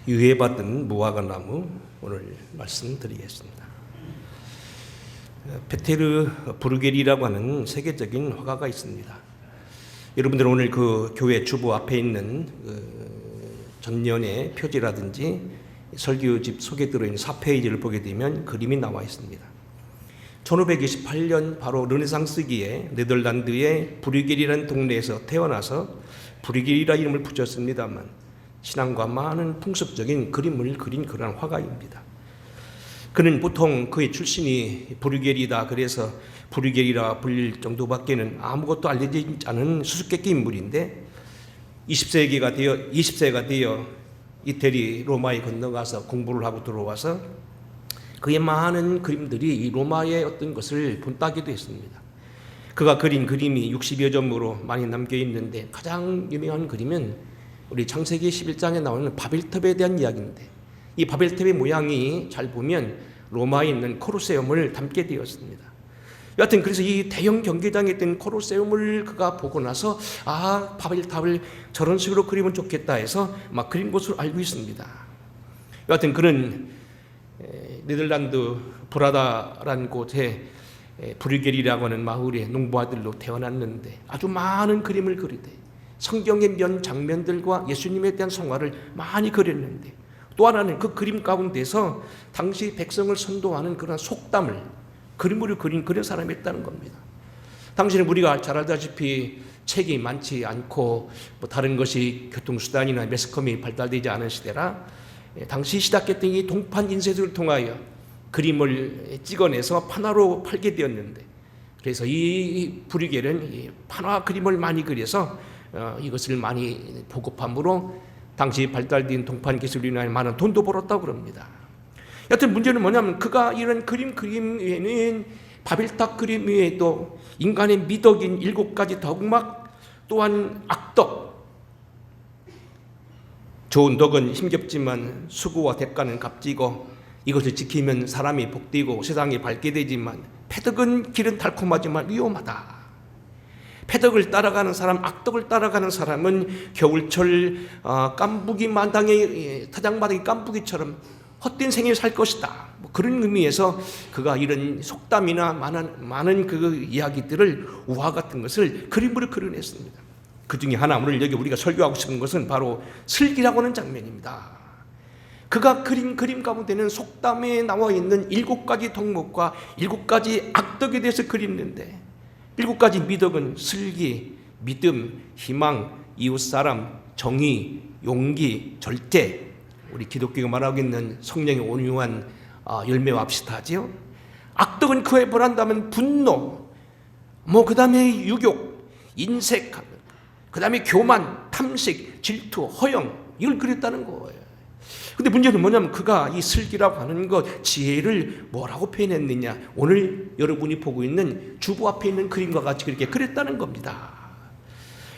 유해받은 무화과나무 오늘 말씀드리겠습니다. 페테르 브루겔이라고 하는 세계적인 화가가 있습니다. 여러분들 오늘 그 교회 주보 앞에 있는 전년의 표지라든지 설교집 속에 들어있는 4페이지를 보게 되면 그림이 나와 있습니다. 1528년 바로 르네상스기에 네덜란드의 브루겔이라는 동네에서 태어나서 브루겔이라 이름을 붙였습니다만 신앙과 많은 풍습적인 그림을 그린 그러한 화가입니다. 그는 보통 그의 출신이 브루겔이다 그래서 브루겔이라 불릴 정도밖에는 아무것도 알려지지 않은 수수께끼 인물인데 20세가 되어 이태리 로마에 건너가서 공부를 하고 들어와서 그의 많은 그림들이 이 로마의 어떤 것을 본따게 됐습니다. 그가 그린 그림이 60여 점으로 많이 남겨 있는데 가장 유명한 그림은 우리 창세기 11장에 나오는 바벨탑에 대한 이야기인데 이 바벨탑의 모양이 잘 보면 로마에 있는 코로세움을 담게 되었습니다. 여하튼 그래서 이 대형 경기장에 있던 코로세움을 그가 보고 나서 바벨탑을 저런 식으로 그리면 좋겠다 해서 막 그린 것으로 알고 있습니다. 여하튼 그는 네덜란드 브라다라는 곳에 브루겔이라고 하는 마을의 농부아들로 태어났는데 아주 많은 그림을 그리되 성경의 면 장면들과 예수님에 대한 성화를 많이 그렸는데 또 하나는 그 그림 가운데서 당시 백성을 선도하는 그런 속담을 그림으로 그린 그런 사람이었다는 겁니다. 당시는 우리가 잘 알다시피 책이 많지 않고 다른 것이 교통수단이나 매스컴이 발달되지 않은 시대라 당시 시작했던 이 동판 인쇄술을 통하여 그림을 찍어내서 판화로 팔게 되었는데 그래서 이 브루겔은 판화 그림을 많이 그려서 이것을 많이 보급함으로 당시 발달된 동판 기술로 인하여 많은 돈도 벌었다고 그럽니다. 여튼 문제는 뭐냐면 그가 이런 그림 외에는 바벨탑 그림 외에도 인간의 미덕인 7가지 덕막 또한 악덕 좋은 덕은 힘겹지만 수고와 대가는 값지고 이것을 지키면 사람이 복되고 세상이 밝게 되지만 패덕은 길은 달콤하지만 위험하다. 패덕을 따라가는 사람, 악덕을 따라가는 사람은 겨울철 깐부기 마당의 타작마당의 깐부기처럼 헛된 생을 살 것이다. 그런 의미에서 그가 이런 속담이나 많은 그 이야기들을 우화 같은 것을 그림으로 그려냈습니다. 그 중에 하나 오늘 여기 우리가 설교하고 싶은 것은 바로 슬기라고 하는 장면입니다. 그가 그린 그림 가운데는 속담에 나와 있는 7가지 덕목과 7가지 악덕에 대해서 그렸는데 7가지 미덕은 슬기, 믿음, 희망, 이웃사람, 정의, 용기, 절제 우리 기독교가 말하고 있는 성령의 온유한 열매와 비슷하지요. 악덕은 그에 벌한다면 분노, 그 다음에 유욕, 인색, 그 다음에 교만, 탐식, 질투, 허영 이걸 그렸다는 거예요. 근데 문제는 뭐냐면 그가 이 슬기라고 하는 것, 지혜를 뭐라고 표현했느냐. 오늘 여러분이 보고 있는 주보 앞에 있는 그림과 같이 그렇게 그렸다는 겁니다.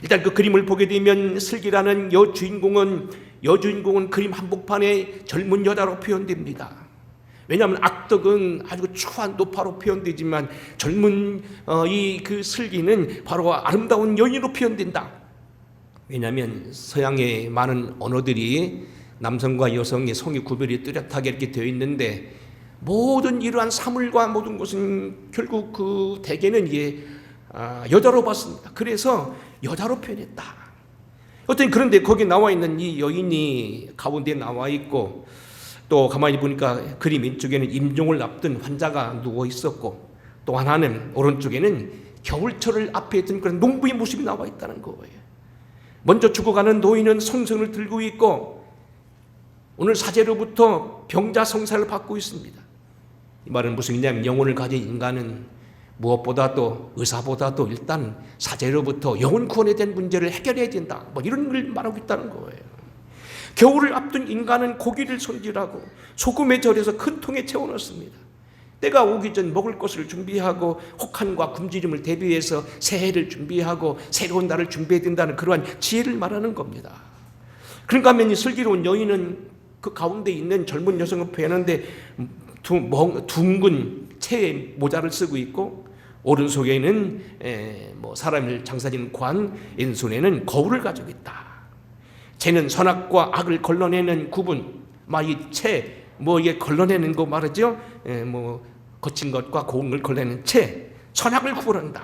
일단 그 그림을 보게 되면 슬기라는 여주인공은 그림 한복판에 젊은 여자로 표현됩니다. 왜냐하면 악덕은 아주 추한 노파로 표현되지만 젊은 그 슬기는 바로 아름다운 여인으로 표현된다. 왜냐하면 서양의 많은 언어들이 남성과 여성의 성의 구별이 뚜렷하게 이렇게 되어 있는데 모든 이러한 사물과 모든 것은 결국 그 대개는 여자로 봤습니다. 그래서 여자로 표현했다. 어떤 그런데 거기 나와 있는 이 여인이 가운데 나와 있고 또 가만히 보니까 그림 왼쪽에는 임종을 앞둔 환자가 누워 있었고 또 하나는 오른쪽에는 겨울철을 앞에 있던 그런 농부의 모습이 나와 있다는 거예요. 먼저 죽어가는 노인은 송선을 들고 있고 오늘 사제로부터 병자 성사를 받고 있습니다. 이 말은 무슨 의미냐면 영혼을 가진 인간은 무엇보다도 의사보다도 일단 사제로부터 영혼 구원에 대한 문제를 해결해야 된다. 이런 걸 말하고 있다는 거예요. 겨울을 앞둔 인간은 고기를 손질하고 소금에 절여서 큰 통에 채워넣습니다. 때가 오기 전 먹을 것을 준비하고 혹한과 굶주림을 대비해서 새해를 준비하고 새로운 날을 준비해야 된다는 그러한 지혜를 말하는 겁니다. 그런가 하면 이 슬기로운 여인은 그 가운데 있는 젊은 여성을 표현하는데 둥근 채의 모자를 쓰고 있고 오른손에는 사람을 장사지는 관, 왼손에는 거울을 가지고 있다. 채는 선악과 악을 걸러내는 구분, 이 채, 이게 걸러내는 거 말이죠. 거친 것과 고운 걸 걸러내는 채, 선악을 구분한다.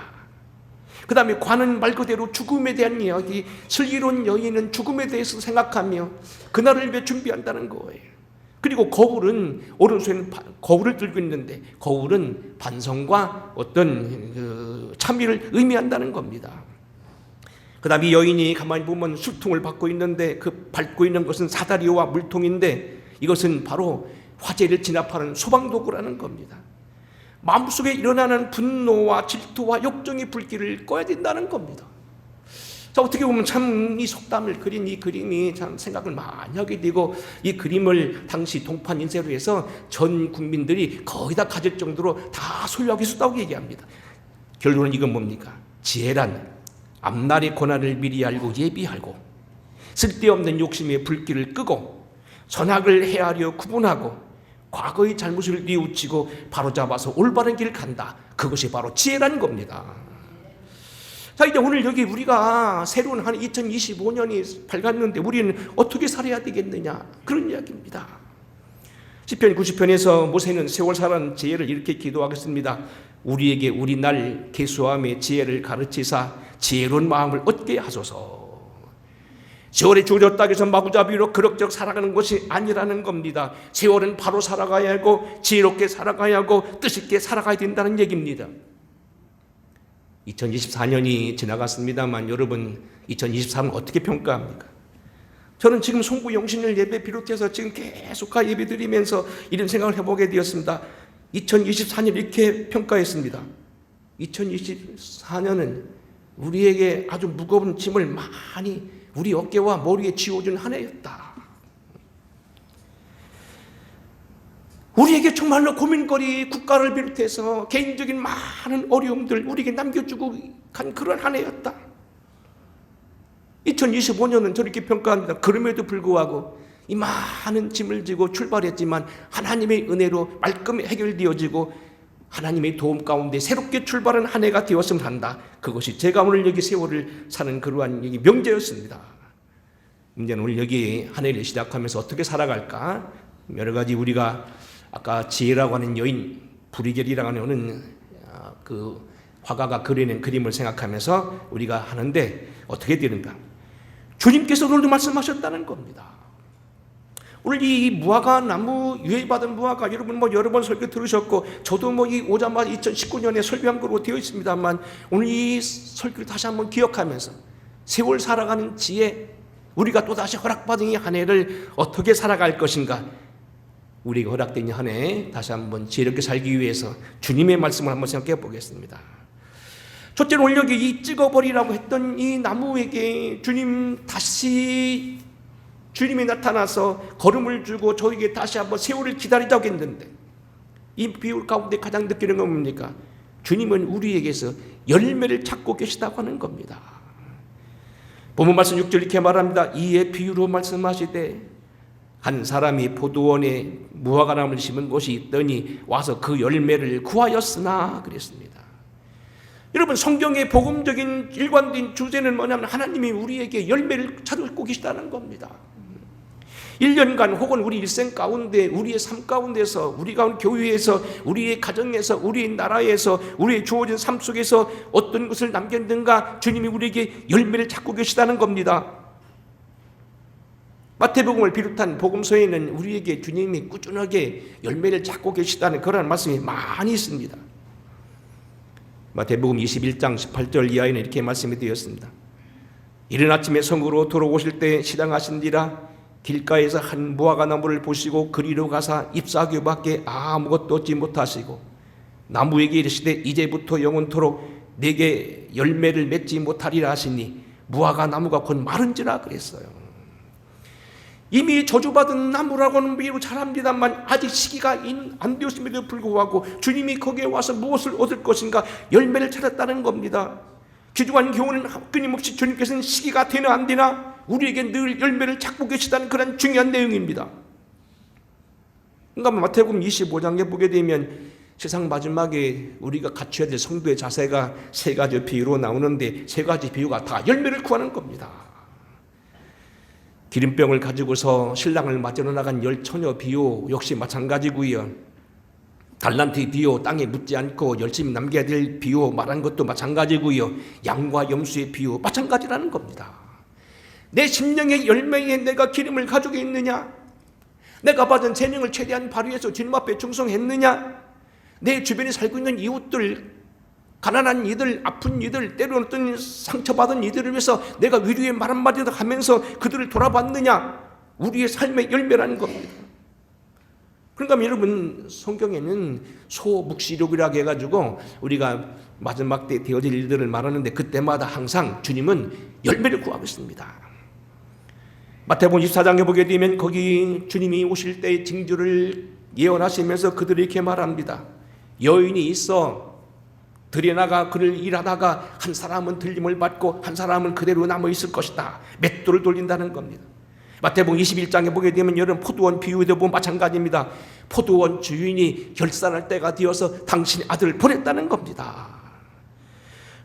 그 다음에 관은 말 그대로 죽음에 대한 이야기, 슬기로운 여인은 죽음에 대해서 생각하며 그날을 위해 준비한다는 거예요. 그리고 거울은, 오른손에는 거울을 들고 있는데, 거울은 반성과 어떤 참의를 의미한다는 겁니다. 그 다음에 이 여인이 가만히 보면 술통을 밟고 있는데, 그 밟고 있는 것은 사다리와 물통인데, 이것은 바로 화재를 진압하는 소방도구라는 겁니다. 마음속에 일어나는 분노와 질투와 욕정의 불길을 꺼야 된다는 겁니다. 자, 어떻게 보면 참 이 속담을 그린 이 그림이 참 생각을 많이 하게 되고, 이 그림을 당시 동판 인쇄로 해서 전 국민들이 거의 다 가질 정도로 다 소유하고 있었다고 얘기합니다. 결론은 이건 뭡니까? 지혜란 앞날의 고난을 미리 알고 예비하고, 쓸데없는 욕심의 불길을 끄고, 선악을 헤아려 구분하고, 과거의 잘못을 뉘우치고 바로잡아서 올바른 길을 간다. 그것이 바로 지혜라는 겁니다. 자, 이제 오늘 여기 우리가 새로운 한 2025년이 밝았는데 우리는 어떻게 살아야 되겠느냐, 그런 이야기입니다. 시편 90편에서 모세는 세월 살아는 지혜를 이렇게 기도하겠습니다. 우리에게 우리 날 계수함의 지혜를 가르치사 지혜로운 마음을 얻게 하소서. 세월이 주어졌다 해서 마구잡이로 그럭저럭 살아가는 것이 아니라는 겁니다. 세월은 바로 살아가야 하고 지혜롭게 살아가야 하고 뜻있게 살아가야 된다는 얘기입니다. 2024년이 지나갔습니다만 여러분 2023년 어떻게 평가합니까? 저는 지금 송구영신일 예배 비롯해서 지금 계속 예배 드리면서 이런 생각을 해보게 되었습니다. 2024년 이렇게 평가했습니다. 2024년은 우리에게 아주 무거운 짐을 많이 우리 어깨와 머리에 지워준 한 해였다. 우리에게 정말로 고민거리, 국가를 비롯해서 개인적인 많은 어려움들 우리에게 남겨주고 간 그런 한 해였다. 2025년은 저렇게 평가합니다. 그럼에도 불구하고 이 많은 짐을 지고 출발했지만 하나님의 은혜로 말끔히 해결되어지고 하나님의 도움 가운데 새롭게 출발한 한 해가 되었으면 한다. 그것이 제가 오늘 여기 세월을 사는 그러한 명제였습니다. 문제는 오늘 여기 한 해를 시작하면서 어떻게 살아갈까? 여러 가지 우리가 아까 지혜라고 하는 여인, 브리겔이라고 하는 그 화가가 그리는 그림을 생각하면서 우리가 하는데 어떻게 되는가? 주님께서 오늘도 말씀하셨다는 겁니다. 오늘 이 무화과 나무, 유해받은 무화과, 여러분 여러 번 설교 들으셨고, 저도 이 오자마자 2019년에 설교한 거로 되어 있습니다만, 오늘 이 설교를 다시 한번 기억하면서 세월 살아가는 지혜, 우리가 또다시 허락받은 이 한 해를 어떻게 살아갈 것인가, 우리가 허락된 이 한 해 다시 한번 지혜롭게 살기 위해서 주님의 말씀을 한번 생각해 보겠습니다. 첫째로 오늘 여기 이 찍어버리라고 했던 이 나무에게 주님이 나타나서 걸음을 주고 저에게 다시 한번 세월을 기다리자고 했는데, 이 비유 가운데 가장 느끼는 건 뭡니까? 주님은 우리에게서 열매를 찾고 계시다고 하는 겁니다. 본문 말씀 6절 이렇게 말합니다. 이에 비유로 말씀하시되 한 사람이 포도원에 무화과나무를 심은 곳이 있더니 와서 그 열매를 구하였으나 그랬습니다. 여러분, 성경의 복음적인 일관된 주제는 뭐냐면 하나님이 우리에게 열매를 찾고 계시다는 겁니다. 1년간 혹은 우리 일생 가운데, 우리의 삶 가운데서, 우리가 교회에서, 우리의 가정에서, 우리의 나라에서, 우리의 주어진 삶 속에서 어떤 것을 남겼는가, 주님이 우리에게 열매를 찾고 계시다는 겁니다. 마태복음을 비롯한 복음서에는 우리에게 주님이 꾸준하게 열매를 찾고 계시다는 그런 말씀이 많이 있습니다. 마태복음 21장 18절 이하에는 이렇게 말씀이 되었습니다. 이른 아침에 성으로 돌아오실 때 시장하신지라 길가에서 한 무화과 나무를 보시고 그리로 가사 잎사귀밖에 아무것도 얻지 못하시고 나무에게 이르시되 이제부터 영원토록 내게 열매를 맺지 못하리라 하시니 무화과 나무가 곧 마른지라 그랬어요. 이미 저주받은 나무라고는 비유 잘합니다만 아직 시기가 안 되었음에도 불구하고 주님이 거기에 와서 무엇을 얻을 것인가, 열매를 찾았다는 겁니다. 귀중한 교훈은 끊임없이 주님께서는 시기가 되나 안 되나 우리에게 늘 열매를 찾고 계시다는 그런 중요한 내용입니다. 그러니까 마태복음 25장에 보게 되면 세상 마지막에 우리가 갖춰야 될 성도의 자세가 세 가지 비유로 나오는데 세 가지 비유가 다 열매를 구하는 겁니다. 기름병을 가지고서 신랑을 맞으러 나간 10처녀 비유 역시 마찬가지고요. 달란트 비유, 땅에 묻지 않고 열심히 남겨야 될 비유 말한 것도 마찬가지고요. 양과 염소의 비유 마찬가지라는 겁니다. 내 심령의 열매에 내가 기름을 가지고 있느냐? 내가 받은 재능을 최대한 발휘해서 주님 앞에 충성했느냐? 내 주변에 살고 있는 이웃들, 가난한 이들, 아픈 이들, 때로는 어떤 상처받은 이들을 위해서 내가 위로의 말 한마디도 하면서 그들을 돌아봤느냐? 우리의 삶의 열매라는 겁니다. 그러니까 여러분, 성경에는 소묵시록이라고 해가지고 우리가 마지막 때 되어질 일들을 말하는데 그때마다 항상 주님은 열매를 구하고 있습니다. 마태복음 24장에 보게 되면 거기 주님이 오실 때의 징조를 예언하시면서 그들이 이렇게 말합니다. 여인이 있어 들여나가 그를 일하다가 한 사람은 들림을 받고 한 사람은 그대로 남아 있을 것이다. 맷돌을 돌린다는 겁니다. 마태복음 21장에 보게 되면 여러분 포도원 비유에도 보면 마찬가지입니다. 포도원 주인이 결산할 때가 되어서 당신의 아들을 보냈다는 겁니다.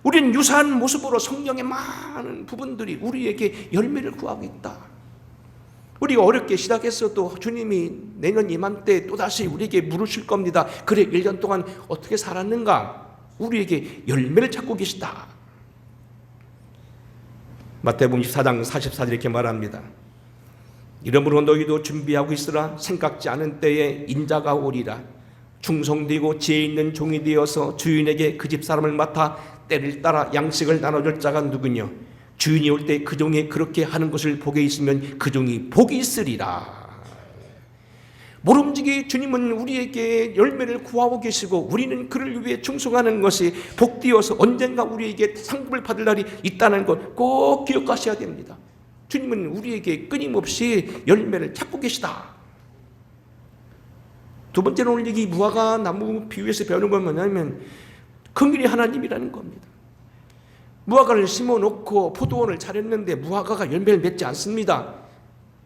우리는 유사한 모습으로 성경의 많은 부분들이 우리에게 열매를 구하고 있다. 우리가 어렵게 시작했어도 주님이 내년 이맘때 또다시 우리에게 물으실 겁니다. 그래 1년 동안 어떻게 살았는가? 우리에게 열매를 찾고 계시다. 마태복음 24장 44절 이렇게 말합니다. 이러므로 너희도 준비하고 있으라. 생각지 않은 때에 인자가 오리라. 충성되고 지혜 있는 종이 되어서 주인에게 그 집 사람을 맡아 때를 따라 양식을 나눠줄 자가 누구냐? 주인이 올 때 그 종이 그렇게 하는 것을 보게 있으면 그 종이 복이 있으리라. 모름지기 주님은 우리에게 열매를 구하고 계시고 우리는 그를 위해 충성하는 것이 복되어서 언젠가 우리에게 상급을 받을 날이 있다는 것 꼭 기억하셔야 됩니다. 주님은 우리에게 끊임없이 열매를 찾고 계시다. 두 번째로 오늘 여기 무화과 나무 비유에서 배우는 건 뭐냐면 긍휼이 하나님이라는 겁니다. 무화과를 심어놓고 포도원을 차렸는데 무화과가 열매를 맺지 않습니다.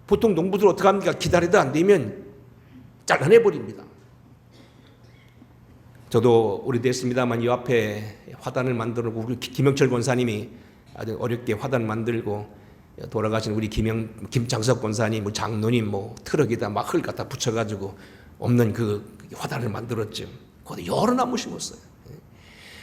보통 농부들 어떻게 합니까? 기다려도 안 되면 잘라내버립니다. 저도 오래됐습니다만 이 앞에 화단을 만들고 우리 김영철 권사님이 아주 어렵게 화단 만들고 돌아가신 우리 김창석 권사님, 뭐 장로님 뭐 트럭에다 막 흙 갖다 붙여가지고 없는 그 화단을 만들었죠. 거기 여러 나무 심었어요.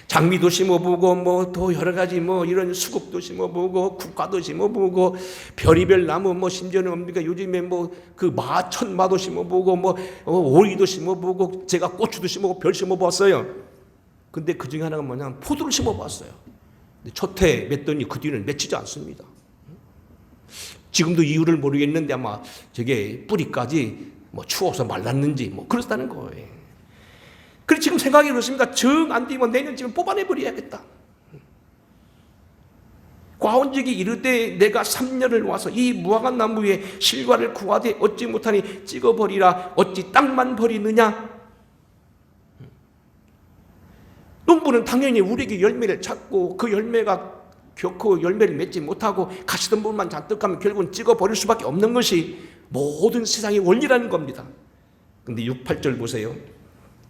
장미도 심어보고 뭐 또 여러 가지 뭐 이런 수국도 심어보고 국화도 심어보고 별이별 나무 뭐 심지어는 뭡니까 요즘에 뭐 그 마천마도 심어보고 뭐 오이도 심어보고 제가 고추도 심어보고 별 심어봤어요. 근데 그 중에 하나가 뭐냐면 포도를 심어봤어요. 근데 첫해 맺더니 그 뒤는 맺히지 않습니다. 지금도 이유를 모르겠는데 아마 저게 뿌리까지 뭐 추워서 말랐는지 뭐 그렇다는 거예요. 그래서 지금 생각이 그렇습니다. 정 안 되면 내년쯤에 뽑아내버려야겠다. 과원직이 이르되 내가 3년을 와서 이 무화과 나무에 실과를 구하되 얻지 못하니 찍어버리라. 어찌 땅만 버리느냐? 농부는 당연히 우리에게 열매를 찾고 그 열매가 결코 열매를 맺지 못하고 가시던 부분만 잔뜩 하면 결국은 찍어버릴 수밖에 없는 것이 모든 세상의 원리라는 겁니다. 근데 6, 8절 보세요.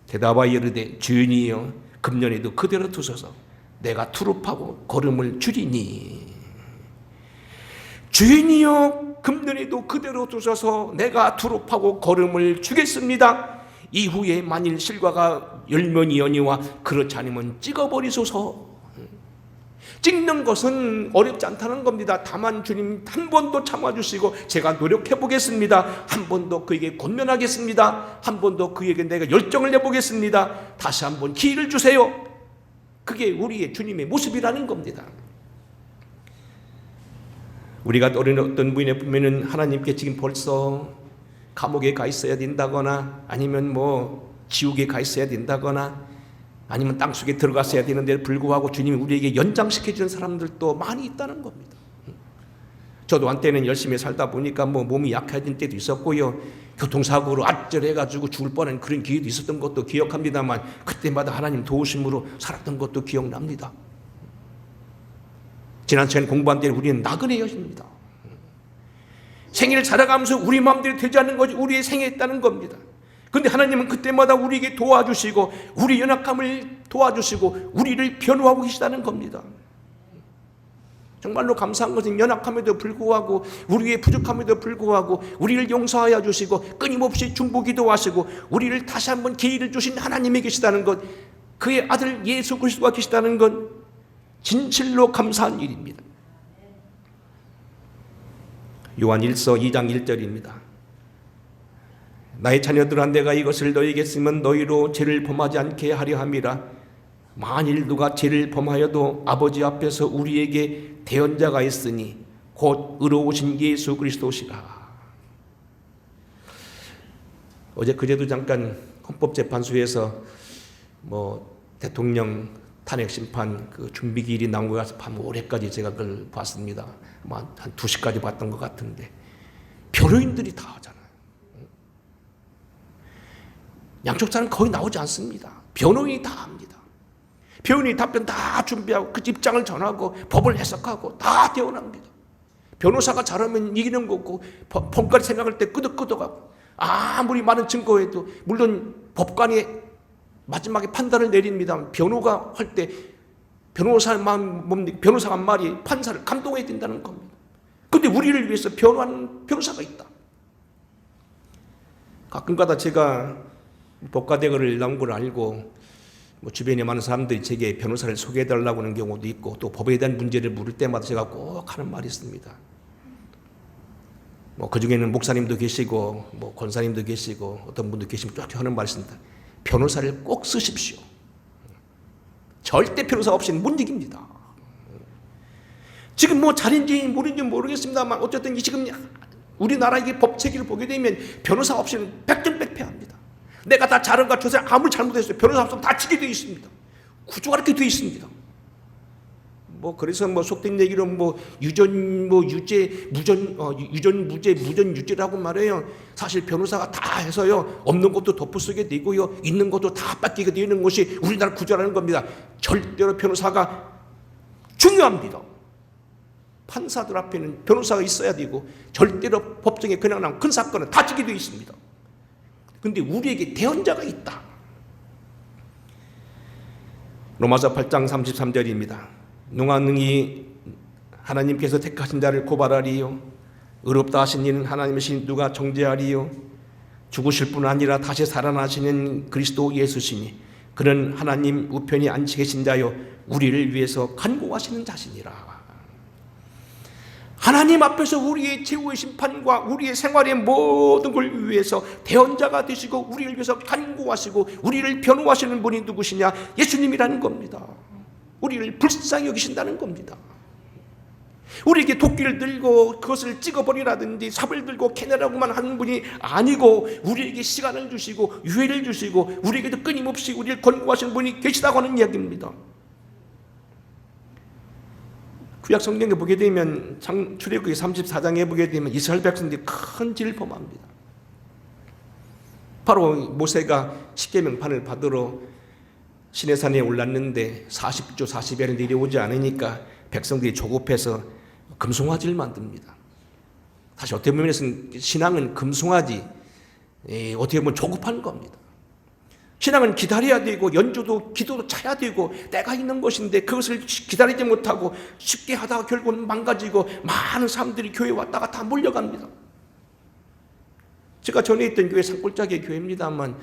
대답하여 이르되 주인이여 금년에도 그대로 두소서. 내가 투릅하고 걸음을 줄이니. 주인이여 금년에도 그대로 두소서. 내가 투릅하고 걸음을 주겠습니다. 이후에 만일 실과가 열면이오니와 그렇지 않으면 찍어버리소서. 찍는 것은 어렵지 않다는 겁니다. 다만 주님 한 번 더 참아주시고 제가 노력해 보겠습니다. 한 번 더 그에게 권면하겠습니다. 한 번 더 그에게 내가 열정을 내보겠습니다. 다시 한 번 기회를 주세요. 그게 우리의 주님의 모습이라는 겁니다. 우리가 어떤 분에 보면은 하나님께 지금 벌써 감옥에 가 있어야 된다거나 아니면 뭐 지옥에 가 있어야 된다거나 아니면 땅속에 들어갔어야 되는데 불구하고 주님이 우리에게 연장시켜주는 사람들도 많이 있다는 겁니다. 저도 한때는 열심히 살다 보니까 뭐 몸이 약해진 때도 있었고요. 교통사고로 아찔해가지고 죽을 뻔한 그런 기회도 있었던 것도 기억합니다만 그때마다 하나님 도우심으로 살았던 것도 기억납니다. 지난 시간 공부한 때 우리는 나그네 여십니다. 생일을 살아가면서 우리 마음대로 되지 않는 것이 우리의 생애였다는 겁니다. 그런데 하나님은 그때마다 우리에게 도와주시고 우리 연약함을 도와주시고 우리를 변호하고 계시다는 겁니다. 정말로 감사한 것은 연약함에도 불구하고 우리의 부족함에도 불구하고 우리를 용서하여 주시고 끊임없이 중보기도하시고 우리를 다시 한번 기회를 주신 하나님이 계시다는 것, 그의 아들 예수 그리스도가 계시다는 건 진실로 감사한 일입니다. 요한 1서 2장 1절입니다. 나의 자녀들아, 내가 이것을 너희에게 쓰면 너희로 죄를 범하지 않게 하려 함이라. 만일 누가 죄를 범하여도 아버지 앞에서 우리에게 대언자가 있으니 곧 의로우신 예수 그리스도시라. 어제 그제도 잠깐 헌법재판소에서 대통령 탄핵 심판 그 준비기일이 나온 거 가서 밤 오래까지 제가 그걸 봤습니다. 한 2시까지 봤던 것 같은데 변호인들이 다 하잖아요. 양쪽 사람 거의 나오지 않습니다. 변호인이 다 합니다. 변호인이 답변 다 준비하고 그 입장을 전하고 법을 해석하고 다 대언합니다. 변호사가 잘하면 이기는 거고 법관이 생각할 때 끄덕끄덕하고 아무리 많은 증거에도 물론 법관이 마지막에 판단을 내립니다. 변호가 할 때 변호사가 한 말이 판사를 감동해야 된다는 겁니다. 그런데 우리를 위해서 변호하는 변호사가 있다. 가끔가다 제가 법과대거를 나온 걸 알고 주변에 많은 사람들이 제게 변호사를 소개해달라고 하는 경우도 있고 또 법에 대한 문제를 물을 때마다 제가 꼭 하는 말이 있습니다. 그 중에는 목사님도 계시고 권사님도 계시고 어떤 분도 계시면 쭉 하는 말이 있습니다. 변호사를 꼭 쓰십시오. 절대 변호사 없이는 못 이깁니다. 지금 잘인지 모르는지 모르겠습니다만 어쨌든 지금 우리나라 이 법 체계를 보게 되면 변호사 없이는 백전백패합니다. 내가 다 잘한가 저 사람 아무리 잘못했어요. 변호사 없으면 다 지게 되어 있습니다. 구조가 이렇게 되어 있습니다. 그래서 속된 얘기로 유전 유죄 무전 유전 무죄 무전 유죄라고 말해요. 사실 변호사가 다 해서요 없는 것도 덮어쓰게 되고요 있는 것도 다 뺏기게 되는 것이 우리나라 구조라는 겁니다. 절대로 변호사가 중요합니다. 판사들 앞에는 변호사가 있어야 되고 절대로 법정에 그냥 나온 큰 사건은 다 지게 되어 있습니다. 그런데 우리에게 대언자가 있다. 로마서 8장 33절입니다. 농아능히 하나님께서 택하신 자를 고발하리요 의롭다 하신 이는 하나님이신 누가 정죄하리요 죽으실 뿐 아니라 다시 살아나시는 그리스도 예수시니 그는 하나님 우편에 앉혀 계신 자요 우리를 위해서 간구하시는 자시니라. 하나님 앞에서 우리의 최후의 심판과 우리의 생활의 모든 걸 위해서 대언자가 되시고 우리를 위해서 간구하시고 우리를 변호하시는 분이 누구시냐? 예수님이라는 겁니다. 우리를 불쌍히 여기신다는 겁니다. 우리에게 도끼를 들고 그것을 찍어버리라든지 삽을 들고 캐내라고만 하는 분이 아니고 우리에게 시간을 주시고 유해를 주시고 우리에게도 끊임없이 우리를 권고하시는 분이 계시다고 하는 이야기입니다. 구약 성경에 보게 되면 출애굽기 34장에 보게 되면 이스라엘 백성들이 큰 죄를 범합니다. 바로 모세가 십계명판을 받으러 시내산에 올랐는데 40주 40일을 내려오지 않으니까 백성들이 조급해서 금송아지를 만듭니다. 사실 어떻게 보면 신앙은 금송아지, 어떻게 보면 조급한 겁니다. 신앙은 기다려야 되고 연주도 기도도 차야 되고 때가 있는 것인데 그것을 기다리지 못하고 쉽게 하다가 결국은 망가지고 많은 사람들이 교회에 왔다가 다 몰려갑니다. 제가 전에 있던 교회 산골짜기 교회입니다만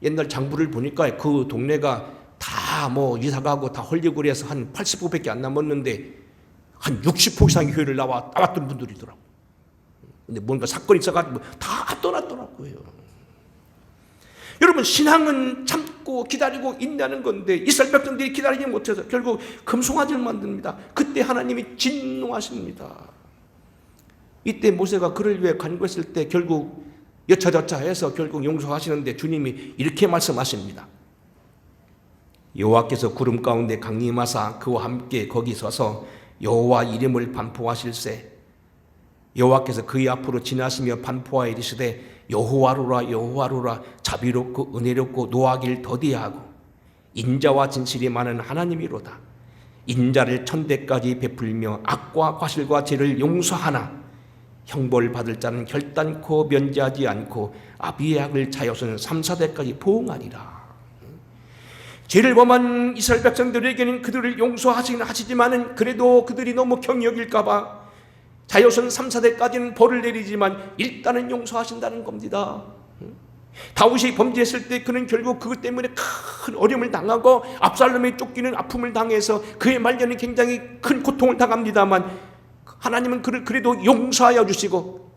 옛날 장부를 보니까 그 동네가 다 이사가고 다 헐리고 그래서 한 80호밖에 안 남았는데 한 60호 이상의 교회를 나왔던 분들이더라고요. 근데 뭔가 사건이 있어가지고 다 떠났더라고요. 여러분, 신앙은 참고 기다리고 있냐는 건데 이스라엘 백성들이 기다리지 못해서 결국 금송아지를 만듭니다. 그때 하나님이 진노하십니다. 이때 모세가 그를 위해 간구했을 때 결국 여차저차 해서 결국 용서하시는데 주님이 이렇게 말씀하십니다. 여호와께서 구름 가운데 강림하사 그와 함께 거기 서서 여호와 이름을 반포하실세. 여호와께서 그의 앞으로 지나시며 반포하여 이르시되 여호와로라 여호와로라 자비롭고 은혜롭고 노하기를 더디하고 인자와 진실이 많은 하나님이로다. 인자를 천대까지 베풀며 악과 과실과 죄를 용서하나 형벌 받을 자는 결단코 면제하지 않고 아비의 악을 자여서는 3, 4대까지 보응하리라. 죄를 범한 이스라엘 백성들에게는 그들을 용서하시긴 하시지만은 그래도 그들이 너무 경히 여길까봐 자손 3, 4대까지는 벌을 내리지만 일단은 용서하신다는 겁니다. 다윗이 범죄했을 때 그는 결국 그것 때문에 큰 어려움을 당하고 압살롬의 쫓기는 아픔을 당해서 그의 말년에 굉장히 큰 고통을 당합니다만 하나님은 그를 그래도 용서하여 주시고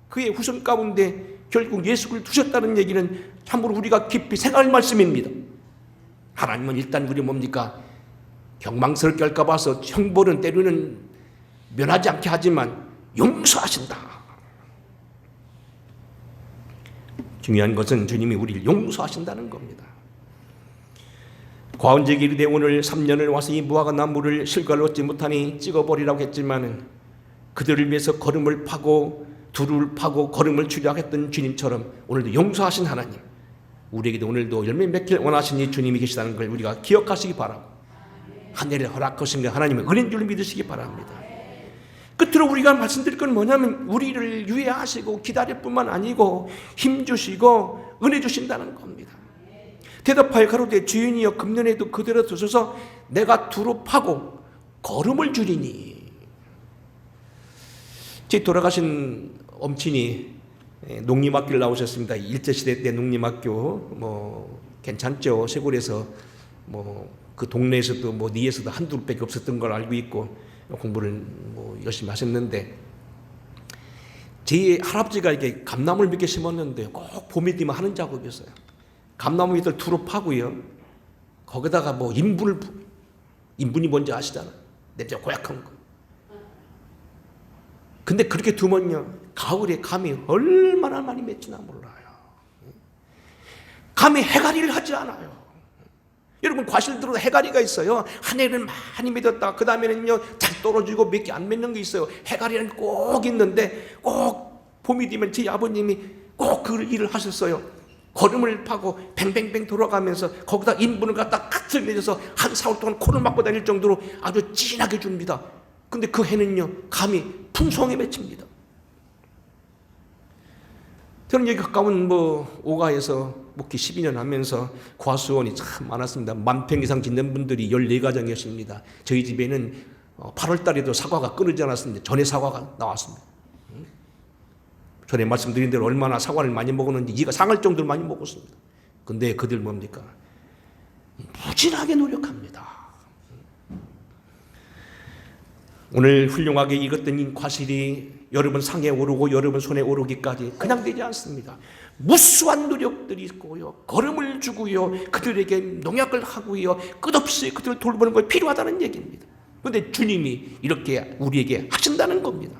그의 후손 가운데 결국 예수를 두셨다는 얘기는 참으로 우리가 깊이 생각할 말씀입니다. 하나님은 일단 우리 뭡니까? 경망스럽게 할까 봐서 형벌은 때로는 면하지 않게 하지만 용서하신다. 중요한 것은 주님이 우리를 용서하신다는 겁니다. 과언제기 이르되 오늘 3년을 와서 이 무화과 나무를 실과를 얻지 못하니 찍어버리라고 했지만은 그들을 위해서 거름을 파고 두루를 파고 거름을 주려 했던 주님처럼 오늘도 용서하신 하나님, 우리에게도 오늘도 열매 맺길 원하시니 주님이 계시다는 걸 우리가 기억하시기 바라고, 하늘에 허락하신 게 하나님의 은혜인 줄 믿으시기 바랍니다. 끝으로 우리가 말씀드릴 건 뭐냐면 우리를 유예하시고 기다릴 뿐만 아니고 힘주시고 은혜 주신다는 겁니다. 대답하여 가로되 주인이여 금년에도 그대로 두셔서 내가 두루 파고 거름을 주리니. 제 돌아가신 엄친이 농림학교를 나오셨습니다. 일제시대 때 농림학교 괜찮죠. 시골에서 그 동네에서도 리에서도 한두 밖에 없었던 걸 알고 있고 공부를 열심히 하셨는데 제 할아버지가 이렇게 감나무를 몇 개 심었는데 꼭 봄이 되면 하는 작업이었어요. 감나무 밑을 두루 파고요. 거기다가 인분이 뭔지 아시잖아요. 냄새가 고약한 거. 근데 그렇게 두면요 가을에 감이 얼마나 많이 맺지나 몰라요. 감이 해가리를 하지 않아요. 여러분 과실 들어도 해가리가 있어요. 한 해는 많이 맺었다. 그 다음에는요 잘 떨어지고 몇 개 안 맺는 게 있어요. 해가리는 꼭 있는데 꼭 봄이 되면 제 아버님이 꼭 그 일을 하셨어요. 거름을 파고 뱅뱅뱅 돌아가면서 거기다 인분을 갖다 깍을 내줘서 한 4월 동안 코를 막고 다닐 정도로 아주 진하게 줍니다. 근데 그 해는요 감이 풍성하게 맺힙니다. 저는 여기 가까운 오가에서 목회 12년 하면서 과수원이 참 많았습니다. 10,000평 이상 짓는 분들이 14가정이었습니다. 저희 집에는 8월 달에도 사과가 끊이지 않았습니다. 전에 사과가 나왔습니다. 전에 말씀드린 대로 얼마나 사과를 많이 먹었는지 이가 상할 정도로 많이 먹었습니다. 근데 그들 뭡니까? 무진하게 노력합니다. 오늘 훌륭하게 익었던 이 과실이 여러분 상에 오르고 여러분 손에 오르기까지 그냥 되지 않습니다. 무수한 노력들이 있고요. 거름을 주고요. 그들에게 농약을 하고요. 끝없이 그들을 돌보는 것이 필요하다는 얘기입니다. 그런데 주님이 이렇게 우리에게 하신다는 겁니다.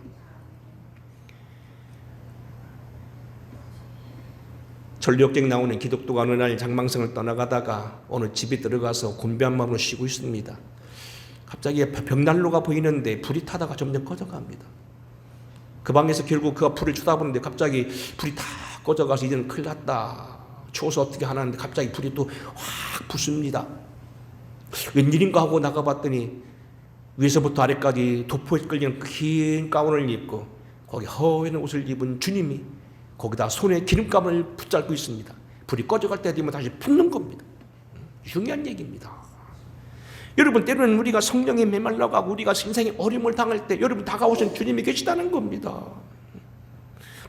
전력쟁 나오는 기독도가 어느 날 장망성을 떠나가다가 어느 집에 들어가서 곤배한 마음으로 쉬고 있습니다. 갑자기 벽난로가 보이는데 불이 타다가 점점 꺼져갑니다. 그 방에서 결국 그가 불을 쳐다보는데 갑자기 불이 다 꺼져가서 이제는 큰일 났다. 추워서 어떻게 하나는데 갑자기 불이 또 확 붙습니다. 웬일인가 하고 나가봤더니 위에서부터 아래까지 도포에 끌리는 긴 가운을 입고 거기 허연 옷을 입은 주님이 거기다 손에 기름감을 붙잡고 있습니다. 불이 꺼져갈 때 되면 다시 붙는 겁니다. 중요한 얘기입니다. 여러분 때로는 우리가 성령에 메말라가고 우리가 인생의 어려움을 당할 때 여러분 다가오신 주님이 계시다는 겁니다.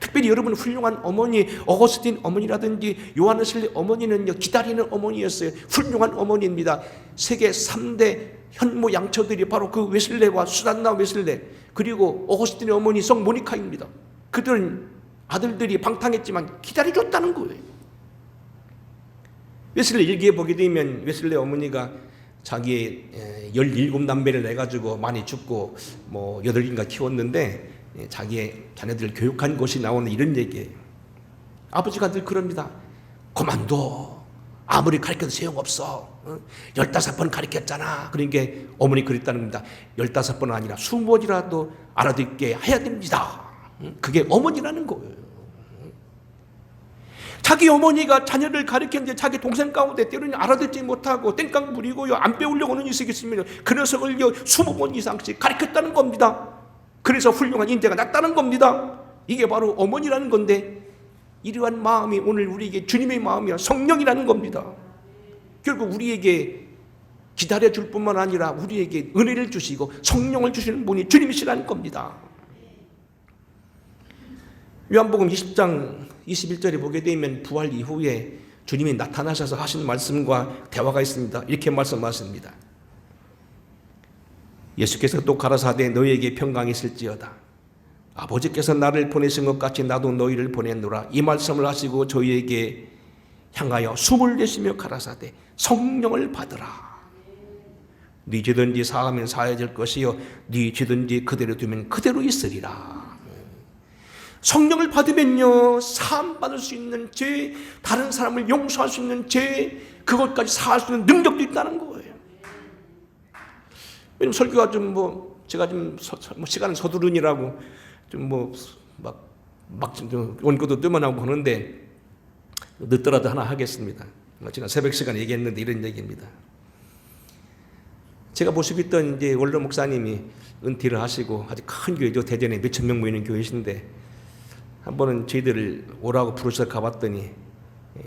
특별히 여러분 훌륭한 어머니 어거스틴 어머니라든지 요한 웨슬리 어머니는요 기다리는 어머니였어요. 훌륭한 어머니입니다. 세계 3대 현모 양처들이 바로 그 웨슬레와 수산나 웨슬레 그리고 어거스틴의 어머니 성 모니카입니다. 그들은 아들들이 방탕했지만 기다려줬다는 거예요. 웨슬레 일기에 보게 되면 웨슬레 어머니가 자기의 17남매를 내가지고 많이 죽고 8인가 키웠는데 자기의 자녀들을 교육한 것이 나오는 이런 얘기예요. 아버지가 늘 그럽니다. 그만둬. 아무리 가르쳐도 소용없어. 15번 가르쳤잖아. 그러니까 어머니 그랬다는 겁니다. 15번 아니라 20번이라도 알아듣게 해야 됩니다. 그게 어머니라는 거예요. 자기 어머니가 자녀를 가르쳤는데 자기 동생 가운데 때로는 알아듣지 못하고 땡깡 부리고요 안 배우려고 하는 녀석이 있으면 그 녀석을요 20번 이상씩 가르쳤다는 겁니다. 그래서 훌륭한 인재가 났다는 겁니다. 이게 바로 어머니라는 건데 이러한 마음이 오늘 우리에게 주님의 마음이야 성령이라는 겁니다. 결국 우리에게 기다려줄 뿐만 아니라 우리에게 은혜를 주시고 성령을 주시는 분이 주님이시라는 겁니다. 요한복음 20장 21절에 보게 되면 부활 이후에 주님이 나타나셔서 하신 말씀과 대화가 있습니다. 이렇게 말씀하십니다. 예수께서 또 가라사대 너희에게 평강이 있을지어다. 아버지께서 나를 보내신 것 같이 나도 너희를 보냈노라. 이 말씀을 하시고 저희에게 향하여 숨을 내쉬며 가라사대 성령을 받으라. 네 죄든지 사하면 사해질 것이요 네 죄든지 그대로 두면 그대로 있으리라. 성령을 받으면요 사함 받을 수 있는 죄, 다른 사람을 용서할 수 있는 죄, 그것까지 사할 수 있는 능력도 있다는 거예요. 왜냐면 설교가 좀 제가 좀 시간을 서두르느라고 좀 원고도 뜨문하고 보는데 늦더라도 하나 하겠습니다. 지난 새벽 시간에 얘기했는데 이런 얘기입니다. 제가 모시고 이제 원로 목사님이 은퇴를 하시고 아주 큰 교회죠. 대전에 몇천 명 모이는 교회신데 한 번은 저희들을 오라고 부르셔서 가봤더니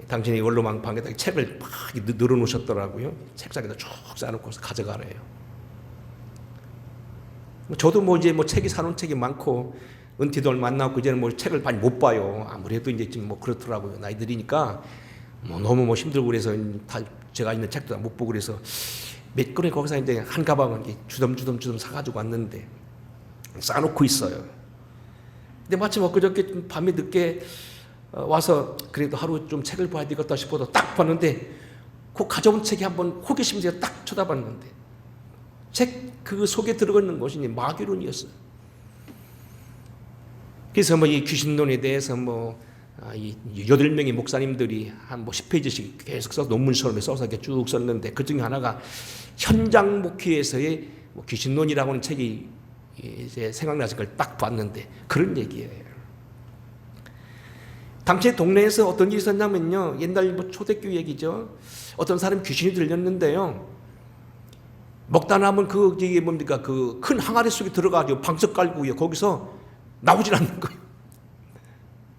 당신이 원로망 방에다 책을 막 늘어놓으셨더라고요. 책상에다 쭉 쌓아놓고서 가져가래요. 저도 이제 책이 사놓은 책이 많고 은퇴도 얼마 안 남았고 이제는 책을 많이 못 봐요. 아무래도 이제 좀 그렇더라고요. 나이 들이니까 너무 힘들고 그래서 다 제가 있는 책도 못 보고 그래서 몇 권을 거기서 이제 한 가방을 주섬주섬 사가지고 왔는데 쌓아놓고 있어요. 근데 마침 엊그저께 밤에 늦게 와서 그래도 하루 좀 책을 봐야 되겠다 싶어서 딱 봤는데 그 가져온 책이 한번 호기심이 제가 딱 쳐다봤는데 책 그 속에 들어가 있는 것이 마귀론이었어요. 그래서 이 귀신론에 대해서 이 8명의 목사님들이 한 10페이지씩 계속 써서 논문처럼 써서 이렇게 쭉 썼는데 그 중에 하나가 현장 목회에서의 귀신론이라고 하는 책이 이제 생각나서 그걸 딱 봤는데 그런 얘기예요. 당시 동네에서 어떤 일이 있었냐면요. 옛날 초대교회 얘기죠. 어떤 사람이 귀신이 들렸는데요. 먹다 남은 이게 뭡니까? 그 큰 항아리 속에 들어가지고 방석 깔고요. 거기서 나오질 않는 거예요.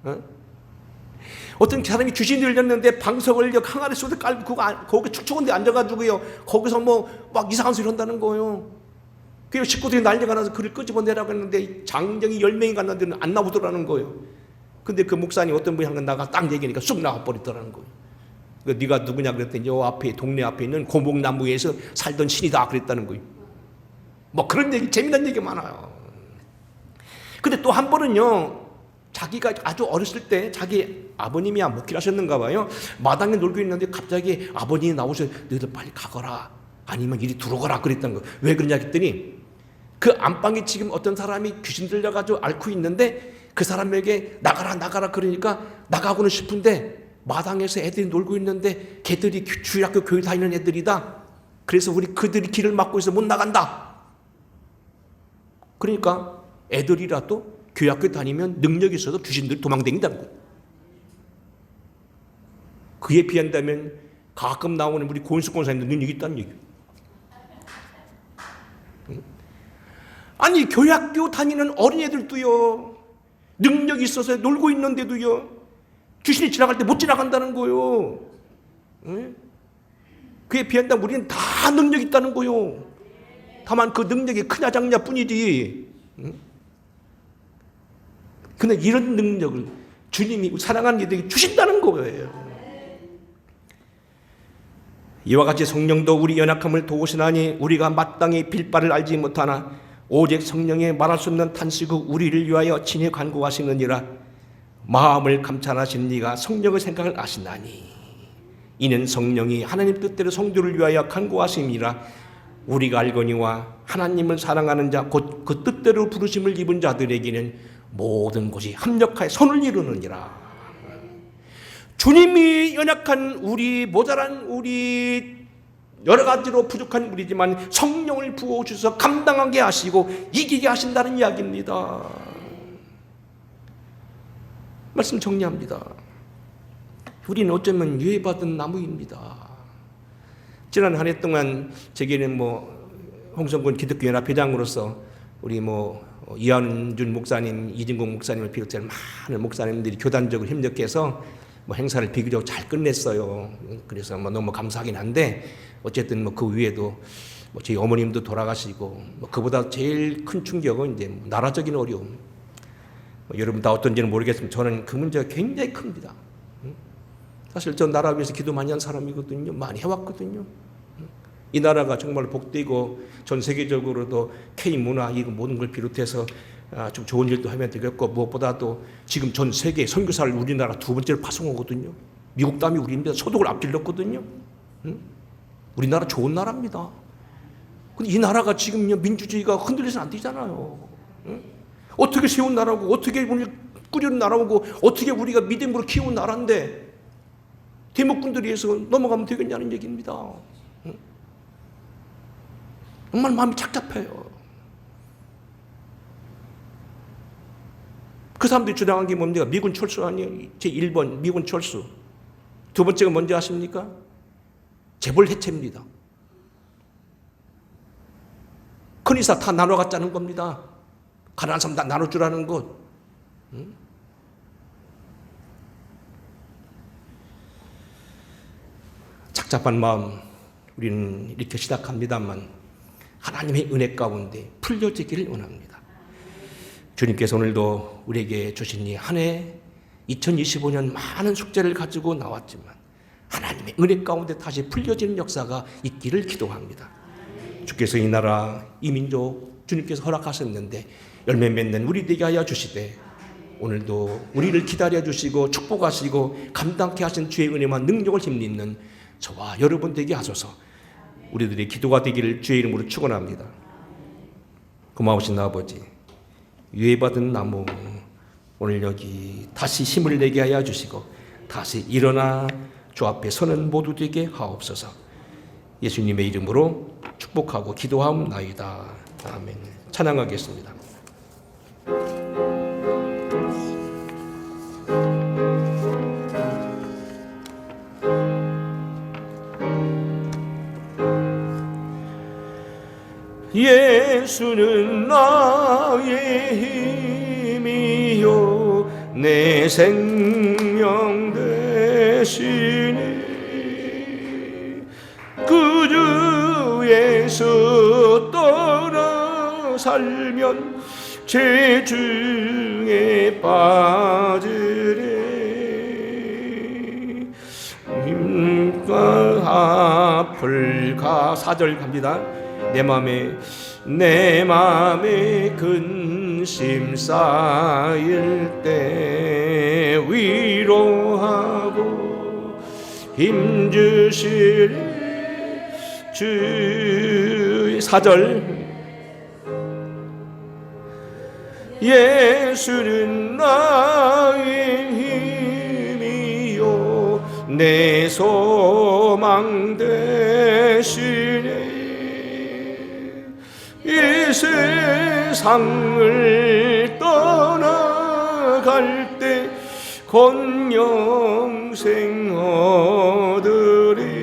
어? 어떤 사람이 귀신이 들렸는데 방석을 항아리 속에 깔고 거기 축축한 데 앉아가지고요. 거기서 막 이상한 소리 한다는 거예요. 그 식구들이 난리가 나서 그를 끄집어내라고 했는데 장정이 10명이 갔는데 안 나오더라는 거예요. 근데 그 목사님 어떤 분이 한 건 나가 딱 얘기하니까 쑥 나와버리더라는 거예요. 네가 누구냐 그랬더니 요 앞에 동네 앞에 있는 고목나무에서 살던 신이다 그랬다는 거예요. 그런 얘기, 재미난 얘기 많아요. 근데 또 한 번은요, 자기가 아주 어렸을 때 자기 아버님이 목회하셨는가 봐요. 마당에 놀고 있는데 갑자기 아버님이 나오셔서 너희들 빨리 가거라 아니면 이리 들어가라 그랬다는 거예요. 왜 그러냐 했더니 그 안방에 지금 어떤 사람이 귀신 들려가지고 앓고 있는데 그 사람에게 나가라 그러니까 나가고는 싶은데 마당에서 애들이 놀고 있는데 걔들이 주일학교 교회 다니는 애들이다. 그래서 그들이 길을 막고 있어 못 나간다. 그러니까 애들이라도 교회학교 다니면 능력이 있어서 귀신들이 도망다닌다는 거예요. 그에 비한다면 가끔 나오는 우리 고인숙 권사님도 능력이 있다는 얘기예요. 아니 교회학교 다니는 어린애들도요. 능력이 있어서 놀고 있는데도요. 귀신이 지나갈 때 못 지나간다는 거예요. 그에 비한다면 우리는 다 능력이 있다는 거예요. 다만 그 능력이 크냐 작냐 뿐이지. 근데 이런 능력을 주님이 사랑하는 이들에게 주신다는 거예요. 이와 같이 성령도 우리 연약함을 도우시나니 우리가 마땅히 빌 바를 알지 못하나 오직 성령의 말할 수 없는 탄식으로 우리를 위하여 친히 간구하시느니라. 마음을 감찰하신 이가 성령의 생각을 아시나니 이는 성령이 하나님 뜻대로 성도를 위하여 간구하심이라. 우리가 알거니와 하나님을 사랑하는 자 곧 그 뜻대로 부르심을 입은 자들에게는 모든 것이 합력하여 선을 이루느니라. 주님이 연약한 우리, 모자란 우리, 여러 가지로 부족한 우리지만 성령을 부어주셔서 감당하게 하시고 이기게 하신다는 이야기입니다. 말씀 정리합니다. 우리는 어쩌면 유해받은 나무입니다. 지난 한 해 동안 제게는 홍성군 기독교연합회장으로서 우리 이한준 목사님, 이진공 목사님을 비롯해 많은 목사님들이 교단적으로 협력해서 뭐 행사를 비교적 잘 끝냈어요. 그래서 뭐 너무 감사하긴 한데 어쨌든 뭐 그 위에도 뭐 저희 어머님도 돌아가시고 뭐 그보다 제일 큰 충격은 이제 뭐 나라적인 어려움. 뭐 여러분 다 어떤지는 모르겠지만 저는 그 문제가 굉장히 큽니다. 사실 저 나라 위해서 기도 많이 한 사람이거든요. 많이 해왔거든요. 이 나라가 정말 복되고 전 세계적으로도 K 문화 이거 모든 걸 비롯해서 좀 좋은 일도 하면 되겠고 무엇보다도 지금 전 세계 선교사를 우리나라 두 번째로 파송하거든요. 미국 다음이 우리입니다. 소득을 앞질렀거든요. 우리나라 좋은 나라입니다. 근데 이 나라가 지금 민주주의가 흔들려서는 안 되잖아요. 어떻게 세운 나라고 어떻게 우리를 꾸려는 나라고 어떻게 우리가 믿음으로 키운 나라인데 대목군들이 해서 넘어가면 되겠냐는 얘기입니다. 정말 마음이 착잡해요. 그 사람들이 주장한 게 뭡니까? 미군 철수 아니에요? 제1번 미군 철수. 두 번째가 뭔지 아십니까? 재벌 해체입니다. 큰 이사 다 나눠 갖자는 겁니다. 가난한 사람 다 나눠주라는 것. 착잡한 마음 우리는 이렇게 시작합니다만 하나님의 은혜 가운데 풀려지기를 원합니다. 주님께서 오늘도 우리에게 주신 이 한 해 2025년 많은 숙제를 가지고 나왔지만 하나님의 은혜 가운데 다시 풀려지는 역사가 있기를 기도합니다. 주께서 이 나라 이 민족 주님께서 허락하셨는데 열매 맺는 우리 되게 하여 주시되 오늘도 우리를 기다려 주시고 축복하시고 감당케 하신 주의 은혜와 능력을 힘입는 저와 여러분 되게 하소서. 우리들의 기도가 되기를 주의 이름으로 축원합니다. 고마우신 아버지, 유해받은 나무 오늘 여기 다시 힘을 내게 하여 주시고 다시 일어나 주 앞에 서는 모두 되게 하옵소서. 예수님의 이름으로 축복하고 기도하옵나이다. 아멘. 찬양하겠습니다. 예수는 나의 힘이요 내 생명 되시네. 그 주에서 떠나 살면 죄 중에 빠지래. 힘과 앞을 가 4절 갑니다. 내 맘에 근심 쌓일 때 위로하고 힘주실 주 4절 예수는 나의 힘이요 내 소망 되시네. 이 세상을 떠나갈 때 곧 영생 얻으리.